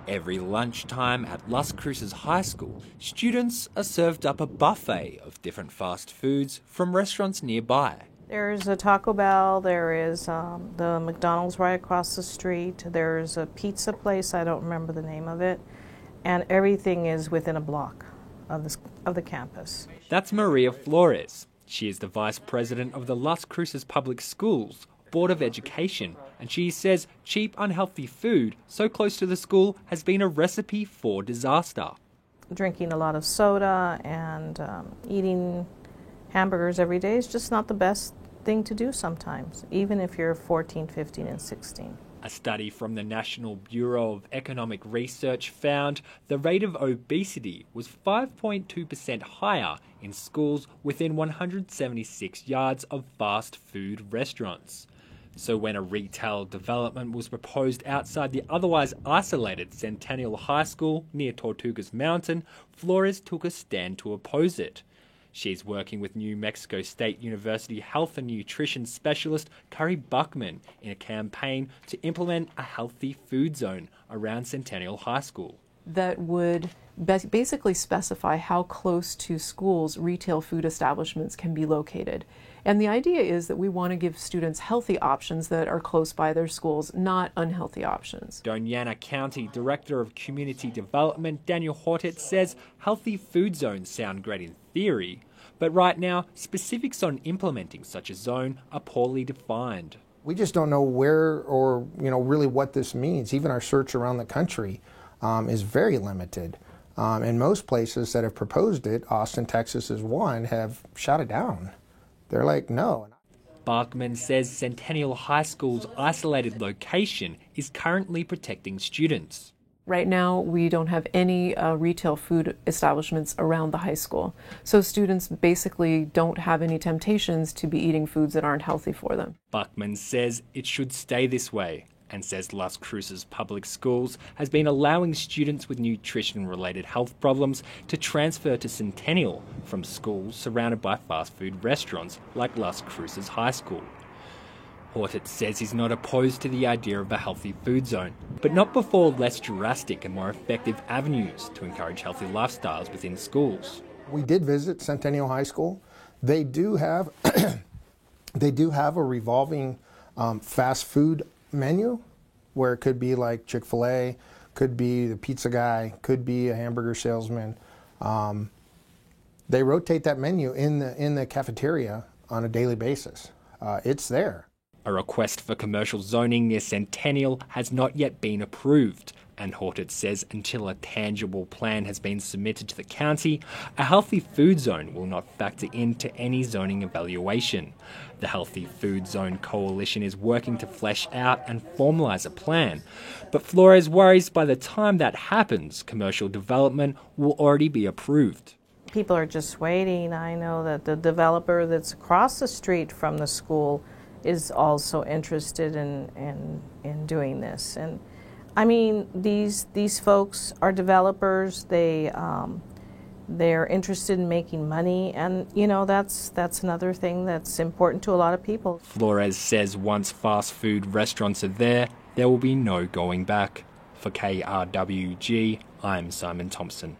Every lunchtime at Las Cruces High School, students are served up a buffet of different fast foods from restaurants nearby. There's a Taco Bell, there is the McDonald's right across the street, there's a pizza place, I don't remember the name of it, and everything is within a block of the campus. That's Maria Flores. She is the Vice President of the Las Cruces Public Schools Board of Education, and she says cheap, unhealthy food so close to the school has been a recipe for disaster. Drinking a lot of soda and eating hamburgers every day is just not the best thing to do sometimes, even if you're 14, 15, and 16. A study from the National Bureau of Economic Research found the rate of obesity was 5.2% higher in schools within 176 yards of fast food restaurants. So when a retail development was proposed outside the otherwise isolated Centennial High School near Tortugas Mountain, Flores took a stand to oppose it. She's working with New Mexico State University health and nutrition specialist Curry Buckman in a campaign to implement a healthy food zone around Centennial High School. That would basically specify how close to schools retail food establishments can be located. And the idea is that we want to give students healthy options that are close by their schools, not unhealthy options. Doñana County Director of Community Development Daniel Hortet says healthy food zones sound great in theory, but right now specifics on implementing such a zone are poorly defined. We just don't know where or really what this means. Even our search around the country is very limited. And most places that have proposed it, Austin, Texas is one, have shut it down. They're like, no. Bachman says Centennial High School's isolated location is currently protecting students. Right now, we don't have any retail food establishments around the high school. So students basically don't have any temptations to be eating foods that aren't healthy for them. Bachman says it should stay this way, and says Las Cruces Public Schools has been allowing students with nutrition-related health problems to transfer to Centennial from schools surrounded by fast food restaurants like Las Cruces High School. Hortet says he's not opposed to the idea of a healthy food zone, but not before less drastic and more effective avenues to encourage healthy lifestyles within schools. We did visit Centennial High School. They do have a revolving fast food menu where it could be like Chick-fil-A, could be the pizza guy, could be a hamburger salesman. They rotate that menu in the cafeteria on a daily basis. It's there. A request for commercial zoning near Centennial has not yet been approved, and Hortet says until a tangible plan has been submitted to the county, a healthy food zone will not factor into any zoning evaluation. The Healthy Food Zone Coalition is working to flesh out and formalise a plan, but Flores worries by the time that happens, commercial development will already be approved. People are just waiting. I know that the developer that's across the street from the school is also interested in doing this. And I mean, these folks are developers. They're interested in making money, and that's another thing that's important to a lot of people. Flores says once fast food restaurants are there will be no going back. For KRWG, I'm Simon Thompson.